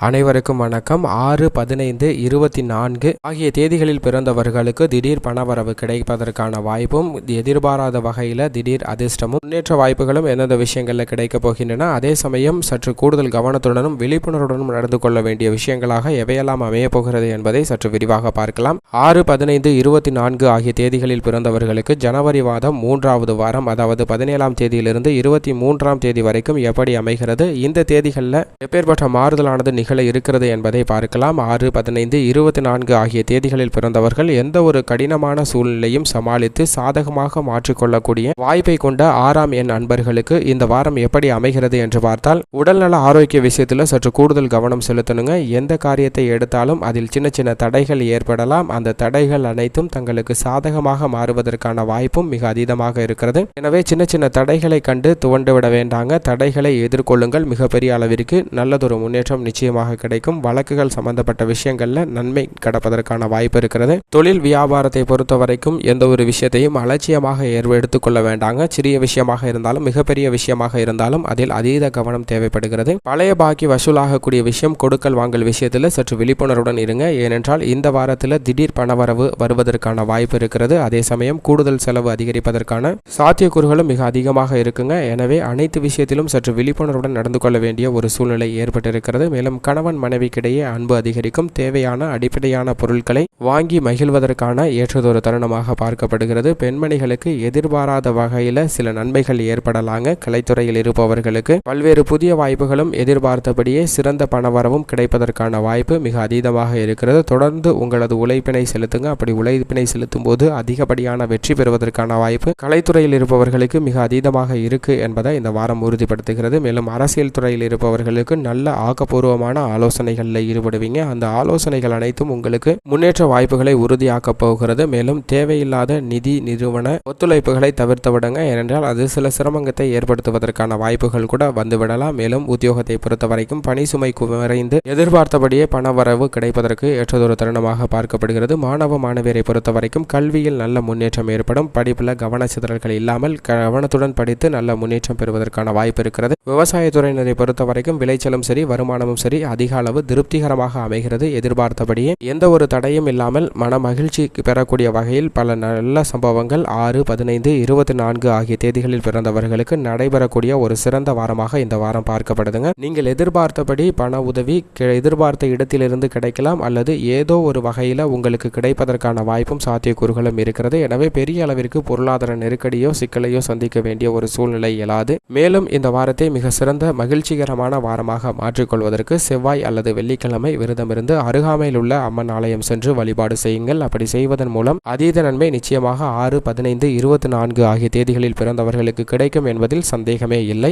அனைவருக்கும் வணக்கம். 6-15-24 ஆகிய தேதிகளில் பிறந்தவர்களுக்கு திடீர் பணவரவு கிடைப்பதற்கான வாய்ப்பும் எதிர்பாராத வகையில் திடீர் அதிர்ஷ்டமும் முன்னேற்ற வாய்ப்புகளும் எந்தெந்த விஷயங்களில் கிடைக்கப் போகின்றன, அதே சமயம் சற்று கூடுதல் கவனத்துடனும் விழிப்புணர்வுடனும் நடந்து கொள்ள வேண்டிய விஷயங்களாக எவையெல்லாம் அமையப் போகிறது என்பதை சற்று விரிவாக பார்க்கலாம். 6-15-24 ஆகிய தேதிகளில் பிறந்தவர்களுக்கு ஜனவரி மாதம் 3வது வாரம், அதாவது 17ஆம் தேதியிலிருந்து 23ஆம் தேதி வரைக்கும் எப்படி அமைகிறது, இந்த தேதிகளில் எப்பேற்பட்ட மாறுதலானது நிகழ இருக்கிறது என்பதை பார்க்கலாம். 6-15-24 ஆகிய தேதிகளில் பிறந்தவர்கள் எந்த ஒரு கடினமான சூழ்நிலையும் சமாளித்து சாதகமாக மாற்றிக்கொள்ளக்கூடிய வாய்ப்பை கொண்ட 6ஆம் எண் அன்பர்களுக்கு இந்த வாரம் எப்படி அமைகிறது என்று பார்த்தால், உடல்நல ஆரோக்கிய விஷயத்தில் சற்று கூடுதல் கவனம் செலுத்தணுங்க. எந்த காரியத்தை எடுத்தாலும் அதில் சின்ன சின்ன தடைகள் ஏற்படலாம். அந்த தடைகள் அனைத்தும் தங்களுக்கு சாதகமாக மாறுவதற்கான வாய்ப்பும் மிக அதீதமாக இருக்கிறது. எனவே சின்ன சின்ன தடைகளை கண்டு துவண்டுவிட வேண்டாங்க. தடைகளை எதிர்கொள்ளுங்கள். மிகப்பெரிய அளவிற்கு நல்லதொரு முன்னேற்றம் நிச்சயமாக கிடைக்கும். வழக்குகள் சம்பந்தப்பட்ட விஷயங்கள்ல நன்மை கடப்பதற்கான வாய்ப்பு இருக்கிறது. தொழில் வியாபாரத்தை பொறுத்த வரைக்கும் எந்த ஒரு விஷயத்தையும் அலட்சியமாக எடுத்துக்கொள்ள வேண்டாங்க. சிறிய விஷயமாக இருந்தாலும் மிகப்பெரிய விஷயமாக இருந்தாலும் அதில் அதீத கவனம் தேவைப்படுகிறது. பழைய பாக்கி வசூலாகக்கூடிய விஷயம், கொடுக்கல் வாங்கல் விஷயத்தில் சற்று விழிப்புணர்வுடன் இருங்க. ஏனென்றால் இந்த வாரத்தில் திடீர் பணவரவு வருவதற்கான வாய்ப்பு இருக்கிறது. அதே சமயம் கூடுதல் செலவு அதிகரிப்பதற்கான சாத்தியக்கூறுகளும் மிக அதிகமாக இருக்குங்க. எனவே அனைத்து விஷயத்திலும் சற்று விழிப்புணர்வுடன் நடந்து கொள்ள வேண்டிய ஒரு சூழ்நிலை ஏற்பட்டிருக்கிறது. மேலும் கணவன் மனைவிக்கிடையே அன்பு அதிகரிக்கும். தேவையான அடிப்படையான பொருட்களை வாங்கி மகிழ்வதற்கான ஏற்றதொரு தருணமாக பார்க்கப்படுகிறது. பெண்மணிகளுக்கு எதிர்பாராத வகையில் சில நன்மைகள் ஏற்படலாங்க. கலைத்துறையில் இருப்பவர்களுக்கு பல்வேறு புதிய வாய்ப்புகளும் எதிர்பார்த்தபடியே சிறந்த பணவரவும் கிடைப்பதற்கான வாய்ப்பு மிக அதீதமாக இருக்கிறது. தொடர்ந்து உங்களது உழைப்பினை செலுத்துங்க. அப்படி உழைப்பினை செலுத்தும் போது அதிகப்படியான வெற்றி பெறுவதற்கான வாய்ப்பு கலைத்துறையில் இருப்பவர்களுக்கு மிக அதீதமாக இருக்கு என்பதை இந்த வாரம் உறுதிப்படுத்துகிறது. மேலும் அரசியல் துறையில் இருப்பவர்களுக்கு நல்ல ஆக்கப்பூர்வமான ஆலோசனைகளில் ஈடுபடுவீங்க. அந்த ஆலோசனைகள் அனைத்தும் உங்களுக்கு முன்னேற்ற வாய்ப்புகளை உறுதியாக்க போகிறது. மேலும் தேவையில்லாத நிதி நிறுவன ஒத்துழைப்புகளை தவிர்த்து விடுங்க. ஏனென்றால் அது சில சிரமங்களை ஏற்படுத்துவதற்கான வாய்ப்புகள் கூட வந்துவிடலாம். மேலும் உத்தியோகத்தை பொறுத்த வரைக்கும் பணி சுமை குறைந்து எதிர்பார்த்தபடியே பணவரவு கிடைப்பதற்கு ஏற்றதொரு தருணமாக பார்க்கப்படுகிறது. மாணவ மாணவியரை பொறுத்த வரைக்கும் கல்வியில் நல்ல முன்னேற்றம் ஏற்படும். படிப்பில் கவனச்சிதறல்கள் இல்லாமல் கவனத்துடன் படித்து நல்ல முன்னேற்றம் பெறுவதற்கான வாய்ப்பு இருக்கிறது. விவசாயத்துறையினரை பொறுத்த வரைக்கும் விளைச்சலும் சரி வருமானமும் சரி அதிக அளவு திருப்திகரமாக அமைகிறது. எதிர்பார்த்தபடியே எந்த ஒரு தடையும் இல்லாமல் மன மகிழ்ச்சி பெறக்கூடிய வகையில் பல நல்ல சம்பவங்கள் 6-15-24 ஆகிய தேதிகளில் பிறந்தவர்களுக்கு நடைபெறக்கூடிய ஒரு சிறந்த வாரமாக இந்த வாரம் பார்க்கப்படுதுங்க. நீங்கள் எதிர்பார்த்தபடி பண உதவி எதிர்பார்த்த இடத்திலிருந்து கிடைக்கலாம், அல்லது ஏதோ ஒரு வகையில் உங்களுக்கு கிடைப்பதற்கான வாய்ப்பும் சாத்தியக்கூறுகளும் இருக்கிறது. எனவே பெரிய அளவிற்கு பொருளாதார நெருக்கடியோ சிக்கலையோ சந்திக்க வேண்டிய ஒரு சூழ்நிலை இயலாது. மேலும் இந்த வாரத்தை மிக சிறந்த மகிழ்ச்சிகரமான வாரமாக மாற்றிக்கொள்வதற்கு செவ்வாய் அல்லது வெள்ளிக்கிழமை விரதமிருந்து அருகாமையில் உள்ள அம்மன் ஆலயம் சென்று வழிபாடு செய்யுங்கள். அப்படி செய்வதன் மூலம் அதீத நன்மை நிச்சயமாக 6-15-24 ஆகிய தேதிகளில் பிறந்தவர்களுக்கு கிடைக்கும் என்பதில் சந்தேகமே இல்லை.